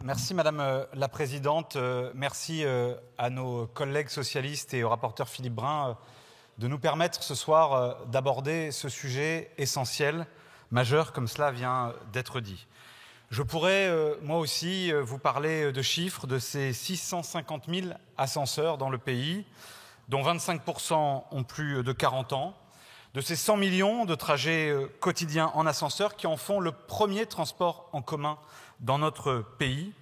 Merci Madame la Présidente. Merci à nos collègues socialistes et au rapporteur Philippe Brun de nous permettre ce soir d'aborder ce sujet essentiel, majeur, comme cela vient d'être dit. Je pourrais, moi aussi, vous parler de chiffres, de ces 650 000 ascenseurs dans le pays, dont 25% ont plus de 40 ans, de ces 100 millions de trajets quotidiens en ascenseur qui en font le premier transport en commun dans notre pays,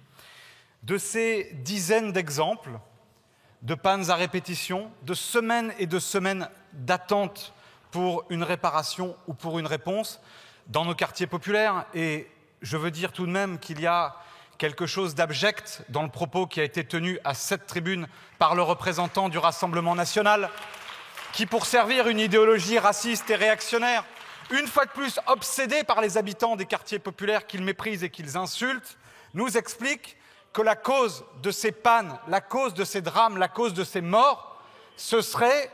de ces dizaines d'exemples de pannes à répétition, de semaines et de semaines d'attente pour une réparation ou pour une réponse dans nos quartiers populaires. Et je veux dire tout de même qu'il y a quelque chose d'abject dans le propos qui a été tenu à cette tribune par le représentant du Rassemblement national, qui, pour servir une idéologie raciste et réactionnaire, une fois de plus obsédé par les habitants des quartiers populaires qu'ils méprisent et qu'ils insultent, nous explique que la cause de ces pannes, la cause de ces drames, la cause de ces morts, ce serait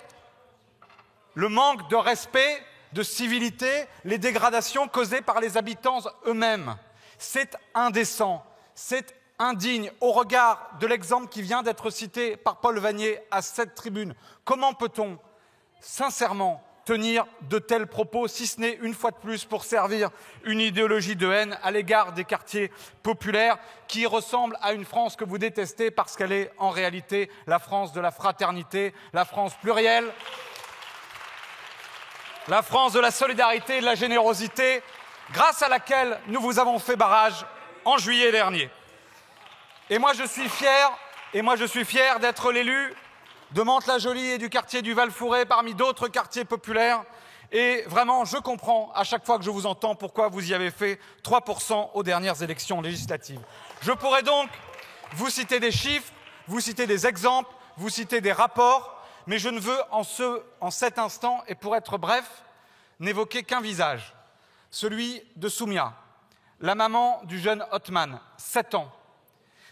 le manque de respect, de civilité, les dégradations causées par les habitants eux-mêmes. C'est indécent, c'est indigne au regard de l'exemple qui vient d'être cité par Paul Vannier à cette tribune. Comment peut-on sincèrement tenir de tels propos, si ce n'est une fois de plus pour servir une idéologie de haine à l'égard des quartiers populaires qui ressemble à une France que vous détestez parce qu'elle est en réalité la France de la fraternité, la France plurielle, la France de la solidarité et de la générosité, grâce à laquelle nous vous avons fait barrage en juillet dernier. Et moi je suis fier d'être l'élu de Mantes-la-Jolie et du quartier du Val-Fouré parmi d'autres quartiers populaires. Et vraiment, je comprends à chaque fois que je vous entends pourquoi vous y avez fait 3% aux dernières élections législatives. Je pourrais donc vous citer des chiffres, vous citer des exemples, vous citer des rapports, mais je ne veux en cet instant, et pour être bref, n'évoquer qu'un visage, celui de Soumia, la maman du jeune Othman, 7 ans,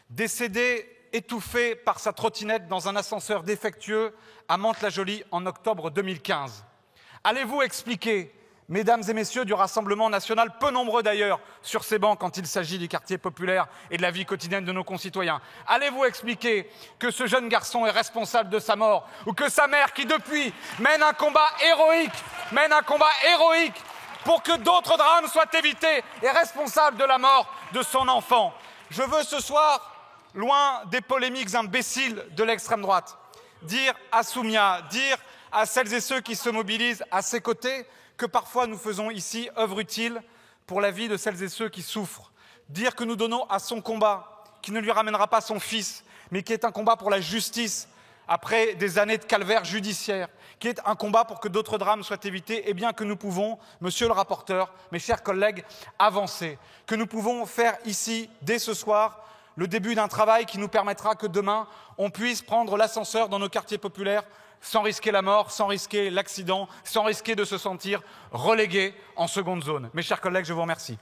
décédée étouffé par sa trottinette dans un ascenseur défectueux à Mantes-la-Jolie en octobre 2015. Allez-vous expliquer, mesdames et messieurs du Rassemblement national, peu nombreux d'ailleurs sur ces bancs quand il s'agit des quartiers populaires et de la vie quotidienne de nos concitoyens, allez-vous expliquer que ce jeune garçon est responsable de sa mort ou que sa mère, qui depuis mène un combat héroïque pour que d'autres drames soient évités, est responsable de la mort de son enfant? Je veux ce soir, loin des polémiques imbéciles de l'extrême droite, dire à Soumia, dire à celles et ceux qui se mobilisent à ses côtés que parfois nous faisons ici œuvre utile pour la vie de celles et ceux qui souffrent. Dire que nous donnons à son combat, qui ne lui ramènera pas son fils, mais qui est un combat pour la justice, après des années de calvaire judiciaire, qui est un combat pour que d'autres drames soient évités, et bien que nous pouvons, monsieur le rapporteur, mes chers collègues, avancer, que nous pouvons faire ici, dès ce soir, le début d'un travail qui nous permettra que demain, on puisse prendre l'ascenseur dans nos quartiers populaires sans risquer la mort, sans risquer l'accident, sans risquer de se sentir relégué en seconde zone. Mes chers collègues, je vous remercie.